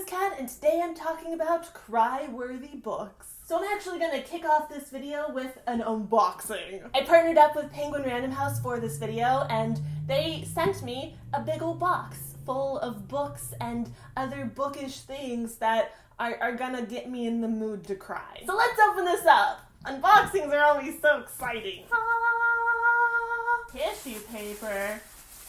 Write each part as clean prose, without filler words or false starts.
is Kat, and today I'm talking about cry-worthy books. So I'm actually going to kick off this video with an unboxing. I partnered up with Penguin Random House for this video, and they sent me a big old box full of books and other bookish things that are gonna get me in the mood to cry. So let's open this up. Unboxings are always so exciting. Tissue paper.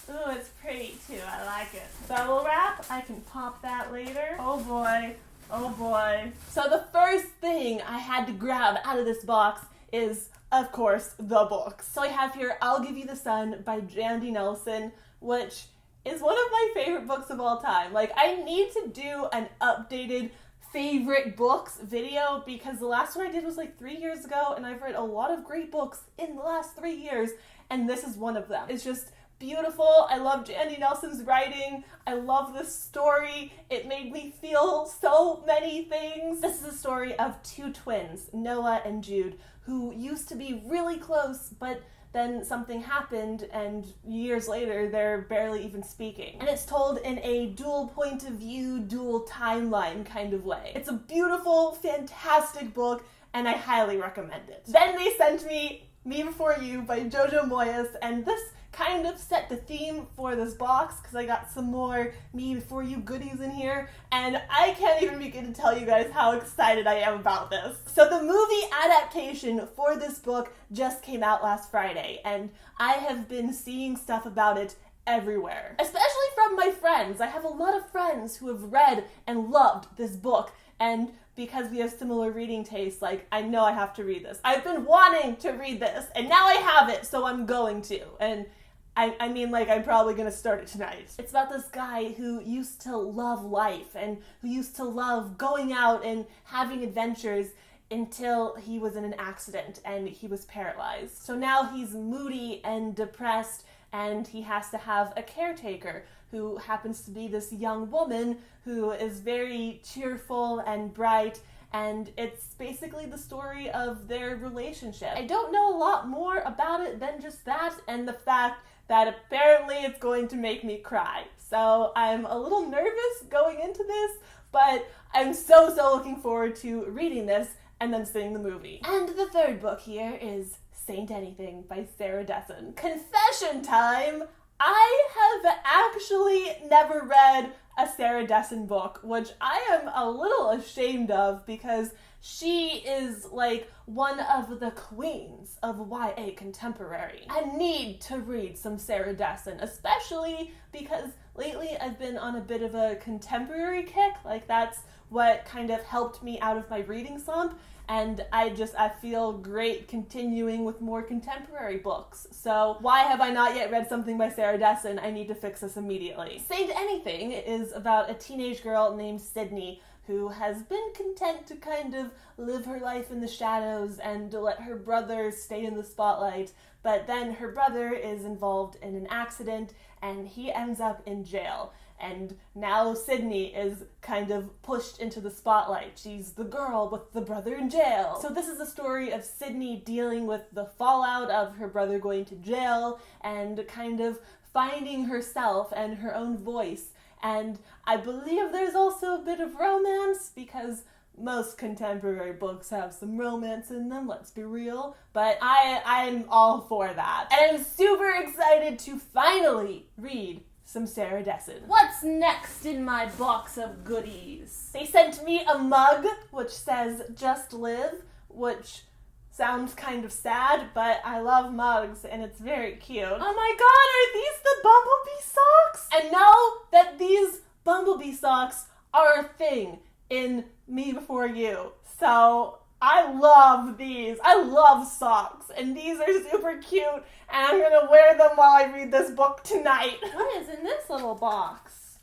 Ooh, it's pretty too, I like it. Bubble wrap, I can pop that later. Oh boy, oh boy. So the first thing I had to grab out of this box is, of course, the books. So I have here I'll Give You the Sun by Jandy Nelson, which is one of my favorite books of all time. Like, I need to do an updated favorite books video because the last one I did was like 3 years ago, and I've read a lot of great books in the last 3 years, and this is one of them. It's just beautiful. I love Jandy Nelson's writing. I love this story. It made me feel so many things. This is the story of two twins, Noah and Jude, who used to be really close, but then something happened, and years later, they're barely even speaking. And it's told in a dual point of view, dual timeline kind of way. It's a beautiful, fantastic book, and I highly recommend it. Then they sent me Me Before You by Jojo Moyes, and this kind of set the theme for this box because I got some more Me Before You goodies in here, and I can't even begin to tell you guys how excited I am about this. So the movie adaptation for this book just came out last Friday, and I have been seeing stuff about it everywhere, especially from my friends. I have a lot of friends who have read and loved this book, and because we have similar reading tastes, like, I know I have to read this. I've been wanting to read this, and now I have it, so I'm going to. And I mean, like, I'm probably gonna start it tonight. It's about this guy who used to love life and who used to love going out and having adventures until he was in an accident and he was paralyzed. So now he's moody and depressed, and he has to have a caretaker who happens to be this young woman who is very cheerful and bright, and it's basically the story of their relationship. I don't know a lot more about it than just that, and the fact that apparently it's going to make me cry. So I'm a little nervous going into this, but I'm so looking forward to reading this and then seeing the movie. And the third book here is Saint Anything by Sarah Dessen. Confession time! I have actually never read a Sarah Dessen book, which I am a little ashamed of because she is like one of the queens of YA contemporary. I need to read some Sarah Dessen, especially because lately I've been on a bit of a contemporary kick. Like, that's what kind of helped me out of my reading slump. And I feel great continuing with more contemporary books. So why have I not yet read something by Sarah Dessen? I need to fix this immediately. Saint Anything is about a teenage girl named Sydney who has been content to kind of live her life in the shadows and to let her brother stay in the spotlight. But then her brother is involved in an accident and he ends up in jail. And now Sydney is kind of pushed into the spotlight. She's the girl with the brother in jail. So this is the story of Sydney dealing with the fallout of her brother going to jail and kind of finding herself and her own voice. And I believe there's also a bit of romance because most contemporary books have some romance in them, let's be real. But I'm all for that. And I'm super excited to finally read some Sarah Dessen. What's next in my box of goodies? They sent me a mug which says Just Live, which sounds kind of sad, but I love mugs and it's very cute. Oh my god, are these the Bumblebee socks? And know that these Bumblebee socks are a thing in Me Before You. So I love these. I love socks, and these are super cute, and I'm gonna wear them while I read this book tonight. What is in this little box?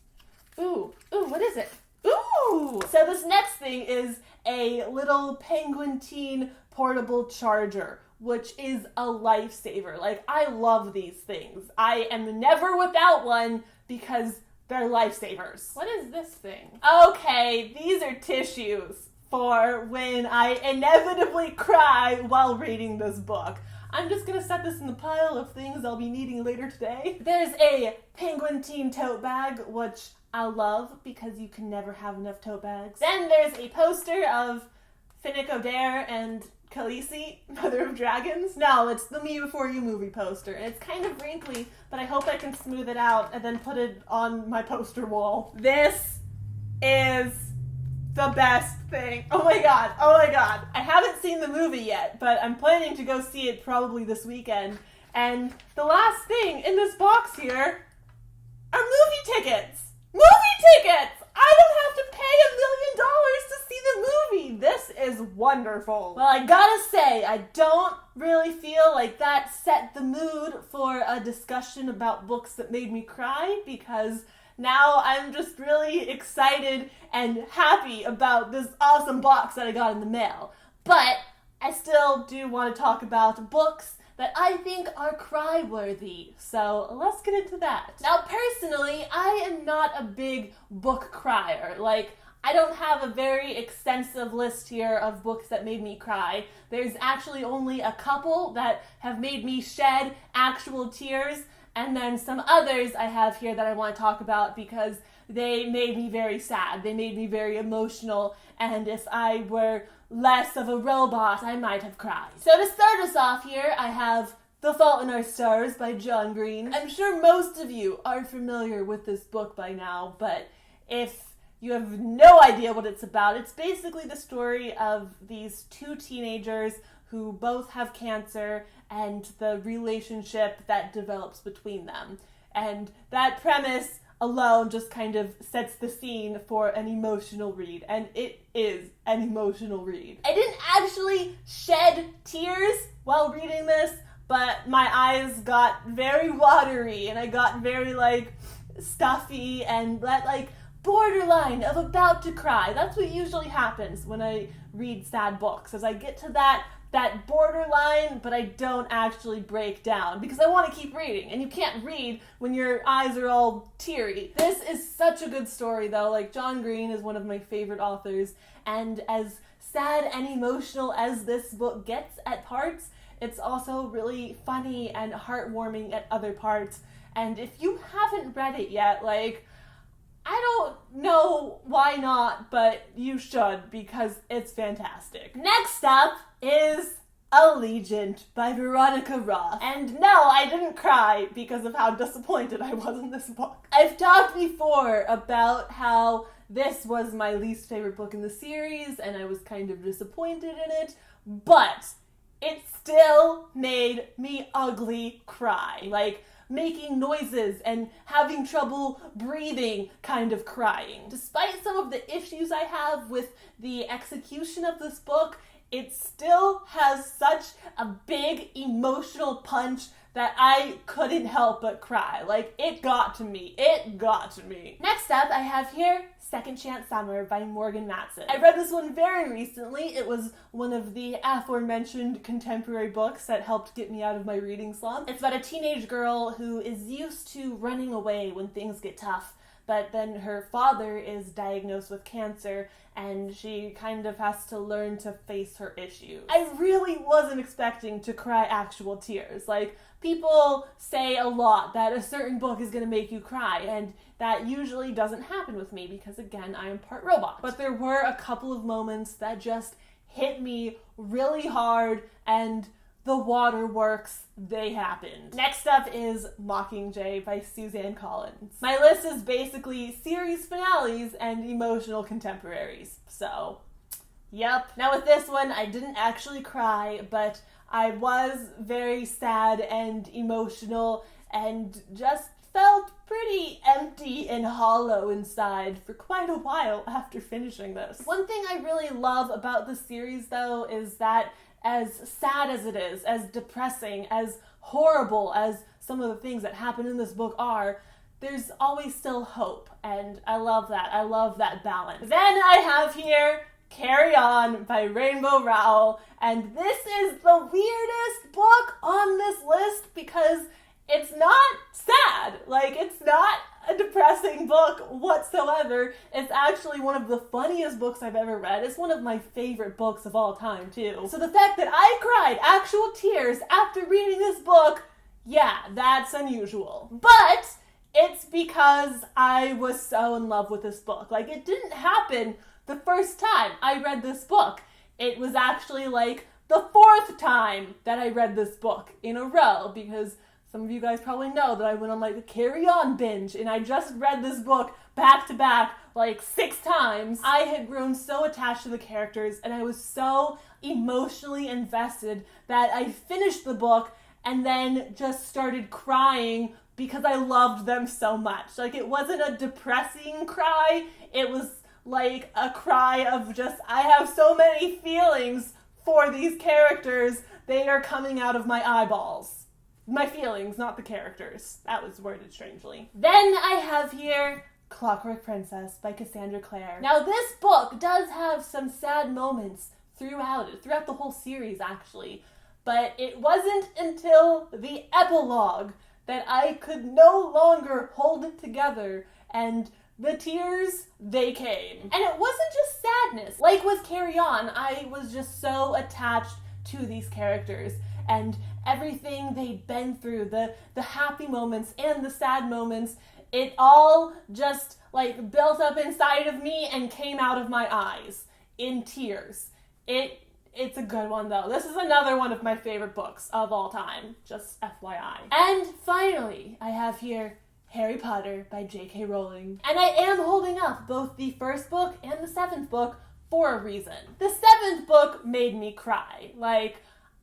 Ooh, what is it? Ooh! So this next thing is a little Penguin Teen portable charger, which is a lifesaver. Like, I love these things. I am never without one because they're lifesavers. What is this thing? Okay, these are tissues for when I inevitably cry while reading this book. I'm just gonna set this in the pile of things I'll be needing later today. There's a penguin teen tote bag, which I love because you can never have enough tote bags. Then there's a poster of Finnick Odair and Khaleesi, Mother of Dragons. No, it's the Me Before You movie poster. And it's kind of wrinkly, but I hope I can smooth it out and then put it on my poster wall. This is the best thing. Oh my god, oh my god. I haven't seen the movie yet, but I'm planning to go see it probably this weekend. And the last thing in this box here are movie tickets. Movie tickets! I don't have to pay $1 million to see the movie. This is wonderful. Well, I gotta say, I don't really feel like that set the mood for a discussion about books that made me cry, because now I'm just really excited and happy about this awesome box that I got in the mail. But I still do want to talk about books that I think are cry-worthy, so let's get into that. Now, personally, I am not a big book crier. Like, I don't have a very extensive list here of books that made me cry. There's actually only a couple that have made me shed actual tears, and then some others I have here that I want to talk about because they made me very sad. They made me very emotional, and if I were less of a robot, I might have cried. So to start us off here, I have The Fault in Our Stars by John Green. I'm sure most of you are familiar with this book by now, but if you have no idea what it's about, it's basically the story of these two teenagers who both have cancer and the relationship that develops between them. And that premise alone just kind of sets the scene for an emotional read, and it is an emotional read. I didn't actually shed tears while reading this, but my eyes got very watery, and I got very, stuffy, and that, borderline of about to cry. That's what usually happens when I read sad books, as I get to that borderline, but I don't actually break down because I want to keep reading, and you can't read when your eyes are all teary. This is such a good story, though. John Green is one of my favorite authors, and as sad and emotional as this book gets at parts, it's also really funny and heartwarming at other parts. And if you haven't read it yet, I don't know why not, but you should because it's fantastic. Next up is Allegiant by Veronica Roth. And no, I didn't cry because of how disappointed I was in this book. I've talked before about how this was my least favorite book in the series, and I was kind of disappointed in it, but it still made me ugly cry. Making noises and having trouble breathing kind of crying. Despite some of the issues I have with the execution of this book, it still has such a big emotional punch that I couldn't help but cry. It got to me. It got to me. Next up, I have here Second Chance Summer by Morgan Matson. I read this one very recently. It was one of the aforementioned contemporary books that helped get me out of my reading slump. It's about a teenage girl who is used to running away when things get tough, but then her father is diagnosed with cancer, and she kind of has to learn to face her issues. I really wasn't expecting to cry actual tears. People say a lot that a certain book is going to make you cry, and that usually doesn't happen with me because, again, I am part robot. But there were a couple of moments that just hit me really hard, and the waterworks, they happened. Next up is Mockingjay by Suzanne Collins. My list is basically series finales and emotional contemporaries, so yep. Now with this one, I didn't actually cry, but I was very sad and emotional and just felt pretty empty and hollow inside for quite a while after finishing this. One thing I really love about the series, though, is that as sad as it is, as depressing, as horrible as some of the things that happen in this book are, there's always still hope, and I love that. I love that balance. Then I have here Carry On by Rainbow Rowell, and this is the weirdest book on this list because it's not sad. It's not a depressing book whatsoever. It's actually one of the funniest books I've ever read. It's one of my favorite books of all time, too. So the fact that I cried actual tears after reading this book, yeah, that's unusual. But it's because I was so in love with this book. Like, it didn't happen the first time I read this book. It was actually like the fourth time that I read this book in a row, because some of you guys probably know that I went on like a Carry On binge, and I just read this book back to back like 6 times. I had grown so attached to the characters, and I was so emotionally invested that I finished the book and then just started crying because I loved them so much. Like, it wasn't a depressing cry, it was like a cry of just, I have so many feelings for these characters, they are coming out of my eyeballs. My feelings, not the characters. That was worded strangely. Then I have here Clockwork Princess by Cassandra Clare. Now, this book does have some sad moments throughout the whole series, actually. But it wasn't until the epilogue that I could no longer hold it together, and the tears, they came. And it wasn't just sadness. Like with Carry On, I was just so attached to these characters and everything they'd been through, the happy moments and the sad moments, it all just like built up inside of me and came out of my eyes in tears. It's a good one though. This is another one of my favorite books of all time, just FYI. And finally, I have here Harry Potter by J.K. Rowling. And I am holding up both the first book and the 7th book for a reason. The 7th book made me cry. Like,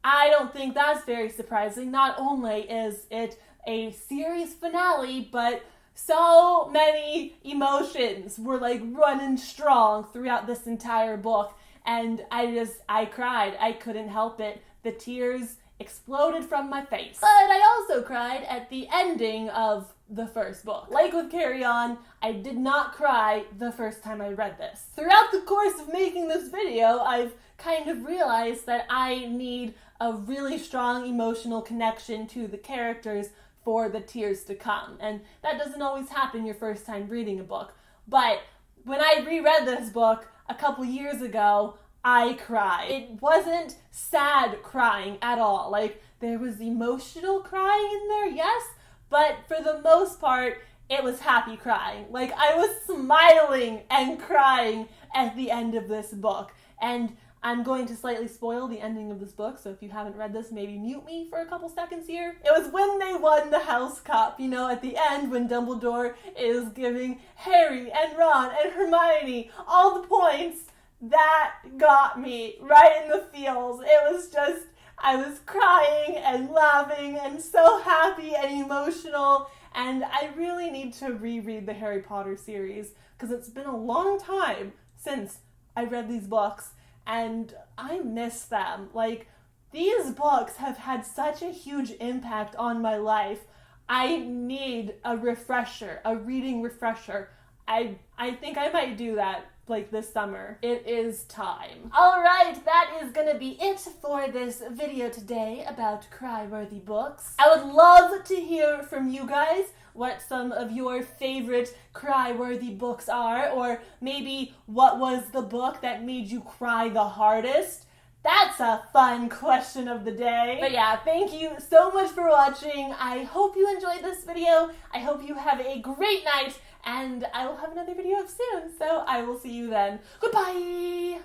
I don't think that's very surprising. Not only is it a series finale, but so many emotions were like running strong throughout this entire book. And I cried. I couldn't help it. The tears exploded from my face. But I also cried at the ending of the first book. Like with Carry On, I did not cry the first time I read this. Throughout the course of making this video, I've kind of realized that I need a really strong emotional connection to the characters for the tears to come. And that doesn't always happen your first time reading a book. But when I reread this book a couple years ago, I cried. It wasn't sad crying at all. Like, there was emotional crying in there, yes, but for the most part, it was happy crying. Like, I was smiling and crying at the end of this book. And I'm going to slightly spoil the ending of this book, so if you haven't read this, maybe mute me for a couple seconds here. It was when they won the House Cup, you know, at the end when Dumbledore is giving Harry and Ron and Hermione all the points. That got me right in the feels. It was just, I was crying and laughing and so happy and emotional, and I really need to reread the Harry Potter series because it's been a long time since I read these books. And I miss them. Like, these books have had such a huge impact on my life. I need a refresher, a reading refresher. I think I might do that, like, this summer. It is time. Alright, that is gonna be it for this video today about cry-worthy books. I would love to hear from you guys what some of your favorite cry-worthy books are, or maybe what was the book that made you cry the hardest. That's a fun question of the day. But yeah, thank you so much for watching. I hope you enjoyed this video. I hope you have a great night, and I will have another video up soon, so I will see you then. Goodbye!